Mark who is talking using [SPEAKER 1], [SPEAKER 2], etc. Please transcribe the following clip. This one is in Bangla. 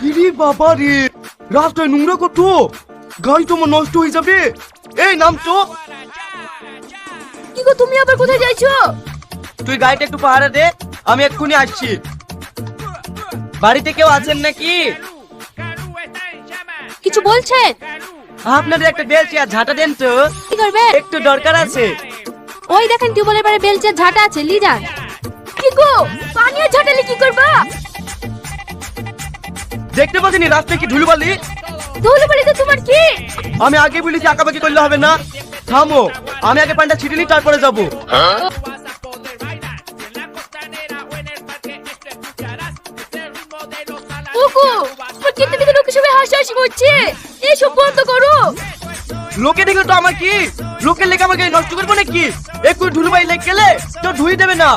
[SPEAKER 1] ইরে বাবা রে, রাস্তায় নোংরা কত, গাড়ি তোমার নষ্ট হয়ে যাবে। এই নাম তো।
[SPEAKER 2] কি গো, তুমি আবার কোথায় যাইছো?
[SPEAKER 1] তুই গাড়িটা একটু পাহারা দে, আমি এক্ষুনি আসছি। বাড়িতে কেউ আছেন নাকি?
[SPEAKER 2] কিছু বলছেন?
[SPEAKER 1] আপনাদের একটা বেলচি আর ঝাঁটা দেন তো,
[SPEAKER 2] কি করবে?
[SPEAKER 1] একটু দরকার আছে।
[SPEAKER 2] ওই দেখেন টিউবওয়েলের পারে বেলচে ঝাঁটা আছে, লি যান। কি গো, পানি আর ঝাঁটালে কি করবা?
[SPEAKER 1] দেখতে পাচ্ছি রাস্তায় কি ধুলোবালি।
[SPEAKER 2] ধুলোবালি তো তোমার কি?
[SPEAKER 1] আমি আগে বলেছি আঁকাবাকি করলে হবে না। থামো, আমি আগে পানিটা ছিটিয়ে নিই, তারপরে যাবো।
[SPEAKER 2] ওগো, তোমার কিনতে দিকে লোকের সবাই হাসাহাসি করছে, এসব বন্ধ করো।
[SPEAKER 1] লোকে দেখলে তো আমার কি, লোকের লেগে আমাকে নষ্ট করবো নাকি? একটু ধুলোবালি লেগে গেলে তো ধুই দেবে না।